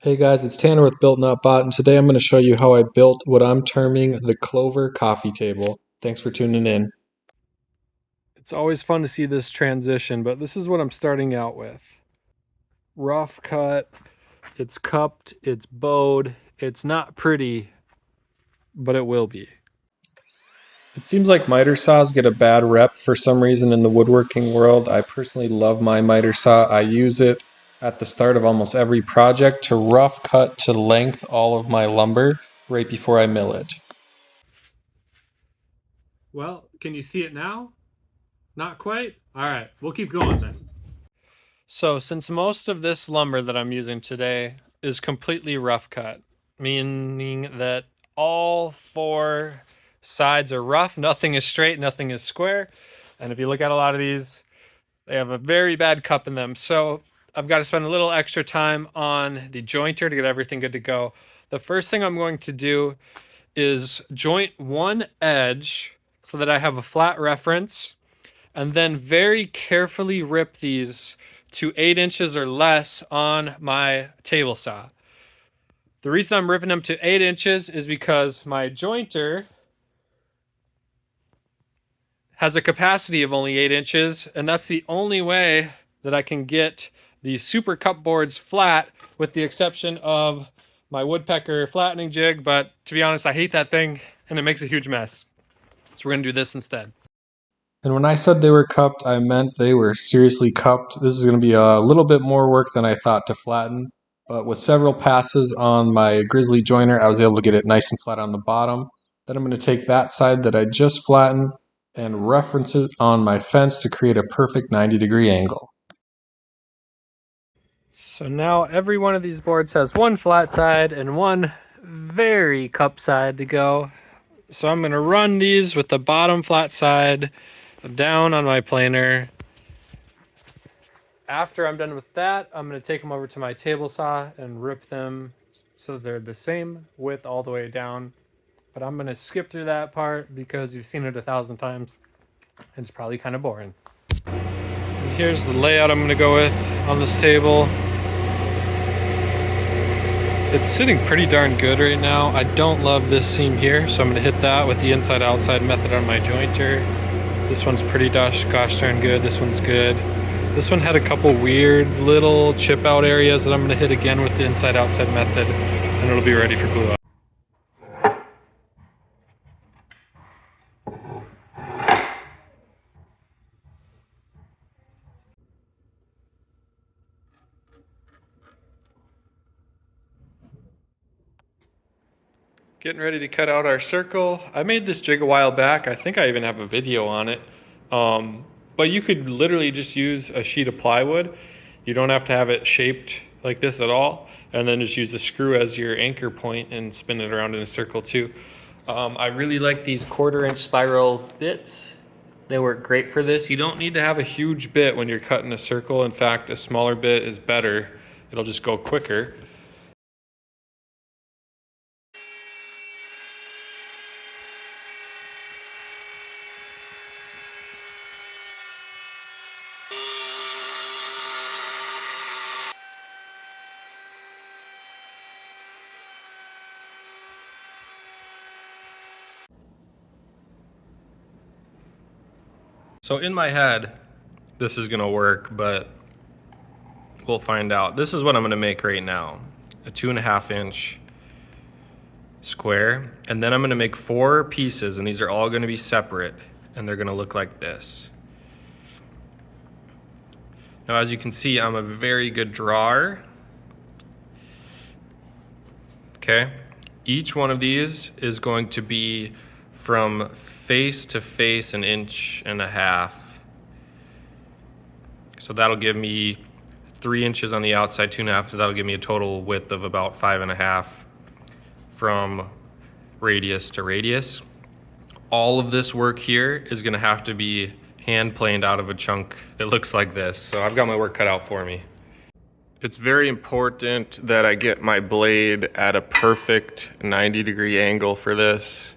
Hey guys, it's Tanner with Built Not Bought, and today I'm going to show you how I built what I'm terming the Clover coffee table. Thanks for tuning in. It's always fun to see this transition, but this is what I'm starting out with. Rough cut, it's cupped, it's bowed, it's not pretty, but it will be. It seems like miter saws get a bad rep for some reason in the woodworking world. I personally love my miter saw. I use it at the start of almost every project to rough cut to length all of my lumber right before I mill it. Well, can you see it now? Not quite? All right, we'll keep going then. So, since most of this lumber that I'm using today is completely rough cut, meaning that all four sides are rough, nothing is straight, nothing is square. And if you look at a lot of these, they have a very bad cup in them. So I've got to spend a little extra time on the jointer to get everything good to go. The first thing I'm going to do is joint one edge so that I have a flat reference, and then very carefully rip these to 8 inches or less on my table saw. The reason I'm ripping them to 8 inches is because my jointer has a capacity of only 8 inches, and that's the only way that I can get these super cup boards flat, with the exception of my woodpecker flattening jig. But to be honest, I hate that thing and it makes a huge mess. So we're gonna do this instead. And when I said they were cupped, I meant they were seriously cupped. This is going to be a little bit more work than I thought to flatten, but with several passes on my Grizzly joiner, I was able to get it nice and flat on the bottom. Then I'm going to take that side that I just flattened and reference it on my fence to create a perfect 90-degree angle. So now every one of these boards has one flat side and one very cup side to go. So I'm gonna run these with the bottom flat side down on my planer. After I'm done with that, I'm going to take them over to my table saw and rip them so they're the same width all the way down. But I'm going to skip through that part because you've seen it 1,000 times and it's probably kind of boring. And here's the layout I'm going to go with on this table. It's sitting pretty darn good right now. I don't love this seam here, so I'm going to hit that with the inside-outside method on my jointer. This one's pretty gosh darn good. This one's good. This one had a couple weird little chip out areas that I'm going to hit again with the inside outside method, and it'll be ready for glue up. Getting ready to cut out our circle. I made this jig a while back. I think I even have a video on it. But you could literally just use a sheet of plywood. You don't have to have it shaped like this at all. And then just use a screw as your anchor point and spin it around in a circle too. I really like these 1/4 inch spiral bits. They work great for this. You don't need to have a huge bit when you're cutting a circle. In fact, a smaller bit is better. It'll just go quicker. So in my head, this is gonna work, but we'll find out. This is what I'm gonna make right now. A 2.5 inch square. And then I'm gonna make 4 pieces, and these are all gonna be separate, and they're gonna look like this. Now, as you can see, I'm a very good drawer. Okay. Each one of these is going to be from face to face 1.5 inches. So that'll give me 3 inches on the outside, 2.5. So that'll give me a total width of about 5.5 from radius to radius. All of this work here is gonna have to be hand planed out of a chunk that looks like this. So I've got my work cut out for me. It's very important that I get my blade at a perfect 90-degree angle for this.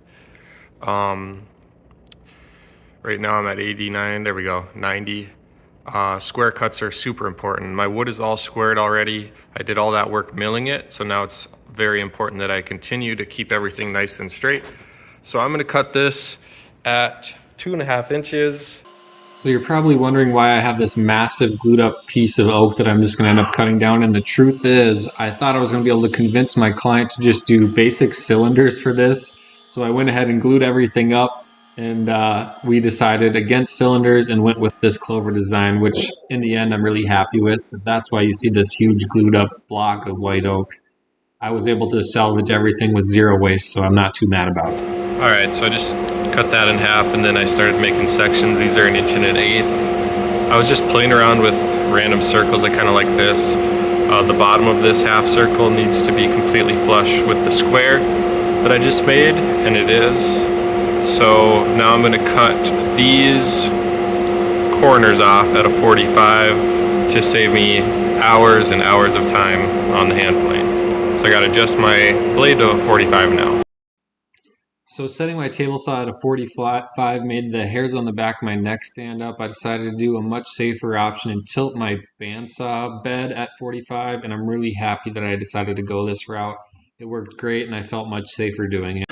Right now I'm at 89, there we go, 90. Square cuts are super important. My wood is all squared already. I did all that work milling it, so now it's very important that I continue to keep everything nice and straight. So I'm gonna cut this at 2.5 inches. So you're probably wondering why I have this massive glued up piece of oak that I'm just going to end up cutting down. And the truth is, I thought I was going to be able to convince my client to just do basic cylinders for this. So I went ahead and glued everything up, and we decided against cylinders and went with this clover design, which in the end I'm really happy with. That's why you see this huge glued up block of white oak. I was able to salvage everything with zero waste, so I'm not too mad about it. All right, so I just cut that in half, and then I started making sections. These are 1 1/8 inches. I was just playing around with random circles. I kind of like this. The bottom of this half circle needs to be completely flush with the square that I just made, and it is. So now I'm going to cut these corners off at a 45 to save me hours and hours of time on the hand plane. So I got to adjust my blade to a 45 now. So setting my table saw at a 45 made the hairs on the back of my neck stand up. I decided to do a much safer option and tilt my bandsaw bed at 45, and I'm really happy that I decided to go this route. It worked great, and I felt much safer doing it.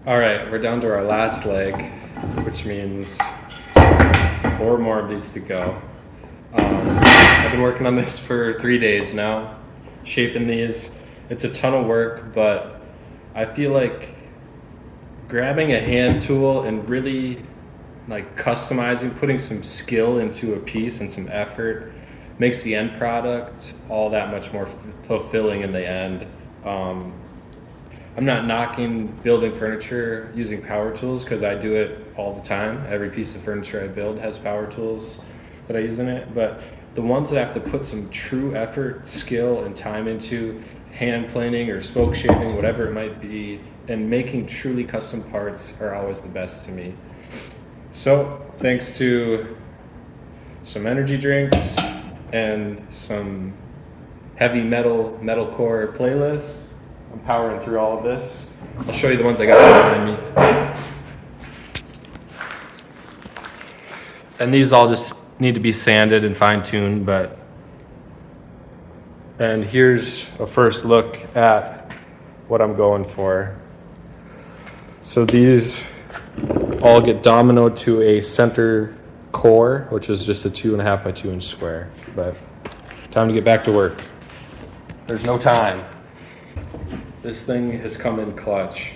All right, we're down to our last leg, which means 4 more of these to go. I've been working on this for 3 days now, shaping these. It's a ton of work, but I feel like grabbing a hand tool and really like customizing, putting some skill into a piece and some effort makes the end product all that much more fulfilling in the end. I'm not knocking building furniture using power tools because I do it all the time. Every piece of furniture I build has power tools that I use in it. But the ones that have to put some true effort, skill, and time into hand planing or spoke shaping, whatever it might be, and making truly custom parts are always the best to me. So thanks to some energy drinks and some heavy metalcore playlists, I'm powering through all of this. I'll show you the ones I got behind me. And these all just need to be sanded and fine-tuned, and here's a first look at what I'm going for. So these all get dominoed to a center core, which is just a 2.5 by 2 inch square. But time to get back to work. There's no time. This thing has come in clutch.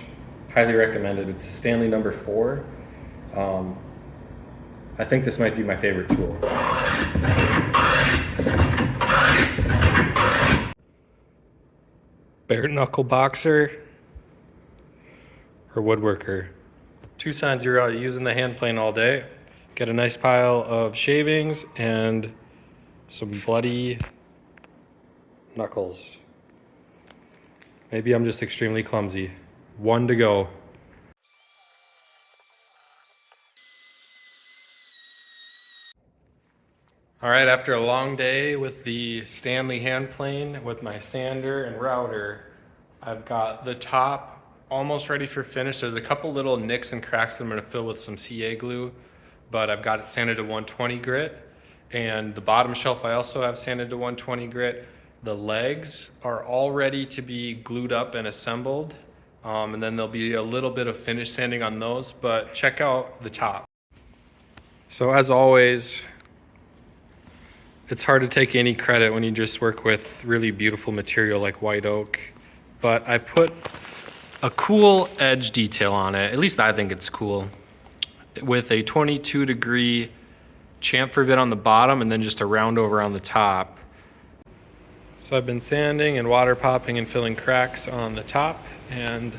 Highly recommended. It's a Stanley number 4. I think this might be my favorite tool. Bare knuckle boxer or woodworker. 2 signs you're using the hand plane all day. Get a nice pile of shavings and some bloody knuckles. Maybe I'm just extremely clumsy. 1 to go. All right, after a long day with the Stanley hand plane with my sander and router, I've got the top almost ready for finish. There's a couple little nicks and cracks that I'm gonna fill with some CA glue, but I've got it sanded to 120 grit. And the bottom shelf I also have sanded to 120 grit. The legs are all ready to be glued up and assembled. And then there'll be a little bit of finish sanding on those, but check out the top. So as always, it's hard to take any credit when you just work with really beautiful material like white oak, but I put a cool edge detail on it. At least I think it's cool. With a 22-degree chamfer bit on the bottom and then just a round over on the top. So I've been sanding and water popping and filling cracks on the top, and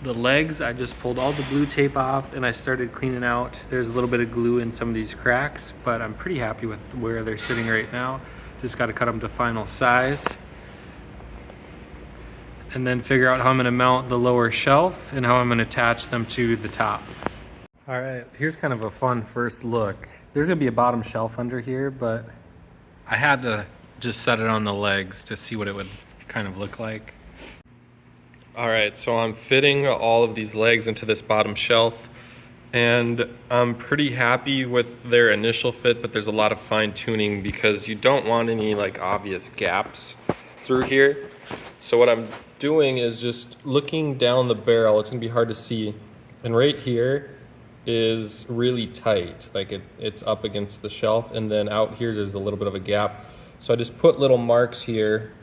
The legs, I just pulled all the blue tape off and I started cleaning out. There's a little bit of glue in some of these cracks, but I'm pretty happy with where they're sitting right now. Just got to cut them to final size. And then figure out how I'm gonna mount the lower shelf and how I'm gonna attach them to the top. All right, here's kind of a fun first look. There's gonna be a bottom shelf under here, but I had to just set it on the legs to see what it would kind of look like. All right, so I'm fitting all of these legs into this bottom shelf, and I'm pretty happy with their initial fit, but there's a lot of fine tuning because you don't want any like obvious gaps through here. So what I'm doing is just looking down the barrel. It's gonna be hard to see, and right here is really tight, like it's up against the shelf, and then out here there's a little bit of a gap. So I just put little marks here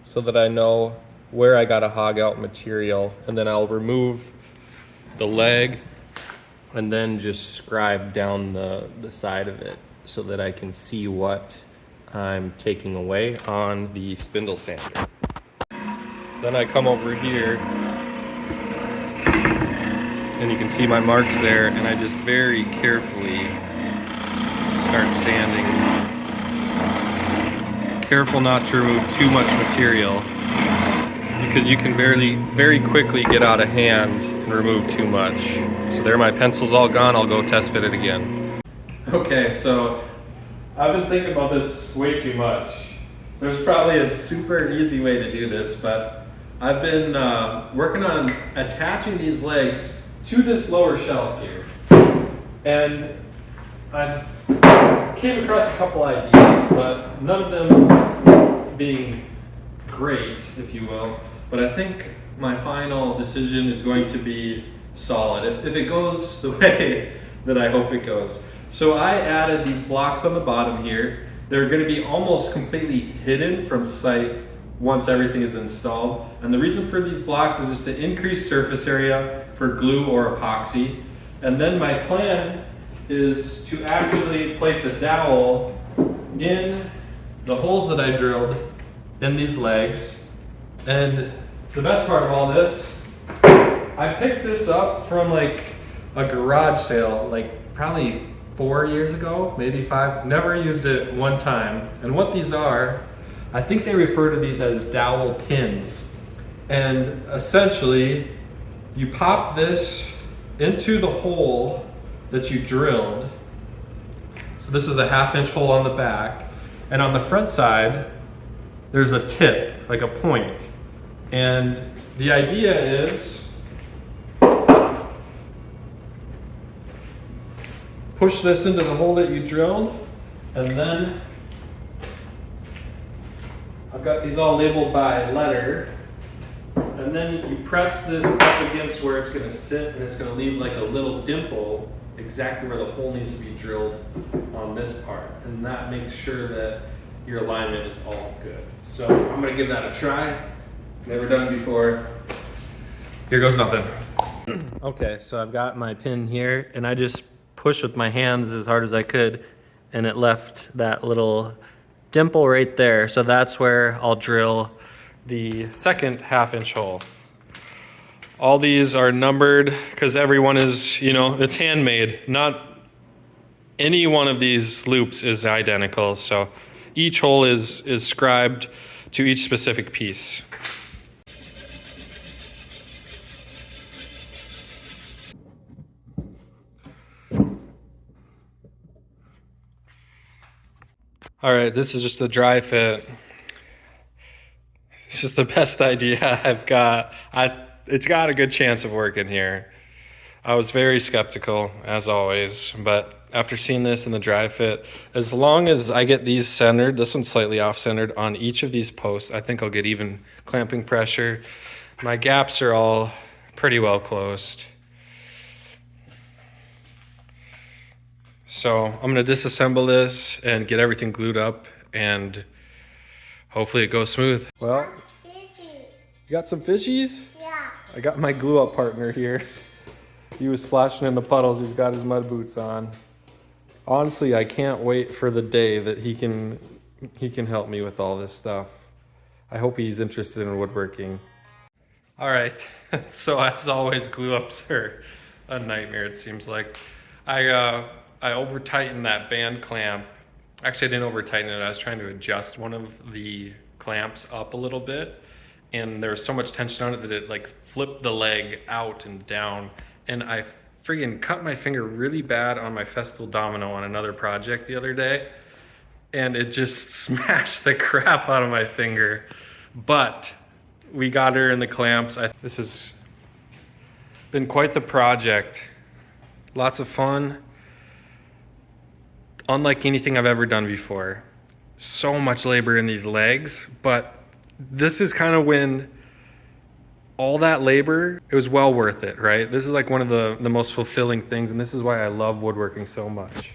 so that I know where I gotta hog out material, and then I'll remove the leg and then just scribe down the side of it so that I can see what I'm taking away on the spindle sander. Then I come over here and you can see my marks there, and I just very carefully start sanding. Careful not to remove too much material, because you can very quickly get out of hand and remove too much. So there, my pencil's all gone. I'll go test fit it again. Okay, so I've been thinking about this way too much. There's probably a super easy way to do this, but I've been working on attaching these legs to this lower shelf here. And I've came across a couple ideas, but none of them being great, if you will. But I think my final decision is going to be solid, if it goes the way that I hope it goes. So I added these blocks on the bottom here. They're going to be almost completely hidden from sight once everything is installed. And the reason for these blocks is just to increase surface area for glue or epoxy. And then my plan is to actually place a dowel in the holes that I drilled in these legs. And the best part of all this, I picked this up from like a garage sale, like probably 4 years ago, maybe 5. Never used it one time. And what these are, I think they refer to these as dowel pins. And essentially, you pop this into the hole that you drilled. So this is a 1/2 inch hole on the back. And on the front side, there's a tip, like a point. And the idea is push this into the hole that you drilled, and then I've got these all labeled by letter, and then you press this up against where it's going to sit, and it's going to leave like a little dimple exactly where the hole needs to be drilled on this part, and that makes sure that your alignment is all good. So I'm going to give that a try. Never done it before. Here goes nothing. Okay, so I've got my pin here, and I just pushed with my hands as hard as I could, and it left that little dimple right there. So that's where I'll drill the second 1/2 inch hole. All these are numbered because everyone is, it's handmade. Not any one of these loops is identical. So each hole is scribed to each specific piece. All right, this is just the dry fit. It's just the best idea I've got. It's got a good chance of working here. I was very skeptical, as always, but after seeing this in the dry fit, as long as I get these centered, this one's slightly off-centered on each of these posts, I think I'll get even clamping pressure. My gaps are all pretty well closed. So I'm going to disassemble this and get everything glued up, and hopefully it goes smooth. Well, you got some fishies? Yeah. I got my glue up partner here. He was splashing in the puddles. He's got his mud boots on. Honestly, I can't wait for the day that he can help me with all this stuff. I hope he's interested in woodworking. All right, so as always, glue ups are a nightmare. It seems like I over tightened that band clamp. Actually, I didn't over tighten it. I was trying to adjust one of the clamps up a little bit, and there was so much tension on it that it like flipped the leg out and down, and I friggin' cut my finger really bad on my Festool domino on another project the other day, and it just smashed the crap out of my finger. But we got her in the clamps. This has been quite the project. Lots of fun. Unlike anything I've ever done before. So much labor in these legs, but this is kind of when all that labor, it was well worth it, right? This is like one of the most fulfilling things, and this is why I love woodworking so much.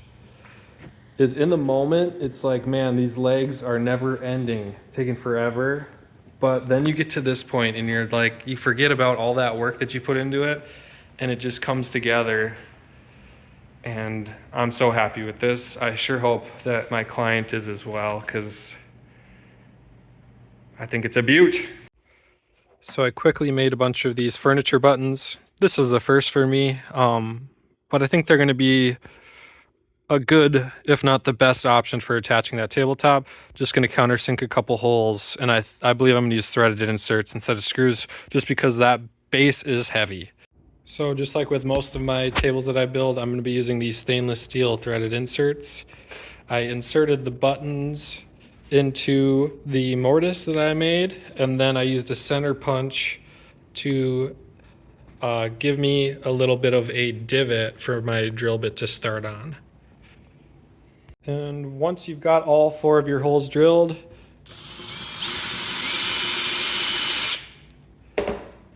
Is in the moment, it's like, man, these legs are never ending, taking forever. But then you get to this point and you're like, you forget about all that work that you put into it, and it just comes together. And I'm so happy with this. I sure hope that my client is as well, because I think it's a beaut. So I quickly made a bunch of these furniture buttons. This is a first for me, but I think they're going to be a good, if not the best option for attaching that tabletop. Just going to countersink a couple holes, and I believe I'm going to use threaded inserts instead of screws, just because that base is heavy. So just like with most of my tables that I build, I'm going to be using these stainless steel threaded inserts. I inserted the buttons into the mortise that I made, and then I used a center punch to give me a little bit of a divot for my drill bit to start on. And once you've got all 4 of your holes drilled,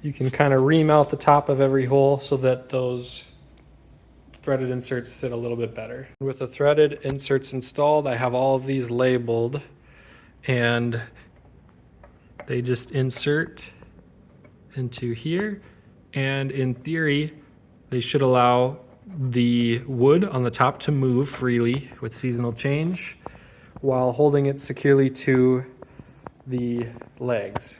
you can kind of ream out the top of every hole so that those threaded inserts sit a little bit better. With the threaded inserts installed, I have all of these labeled, and they just insert into here, and in theory they should allow the wood on the top to move freely with seasonal change while holding it securely to the legs.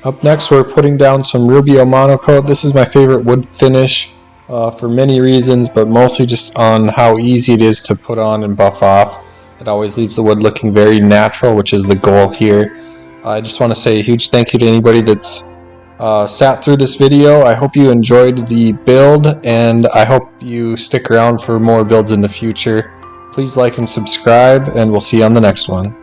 Up next, we're putting down some Rubio Monocoat. This is my favorite wood finish for many reasons, but mostly just on how easy it is to put on and buff off. It always leaves the wood looking very natural, which is the goal here. I just want to say a huge thank you to anybody that's sat through this video. I hope you enjoyed the build, and I hope you stick around for more builds in the future. Please like and subscribe, and we'll see you on the next one.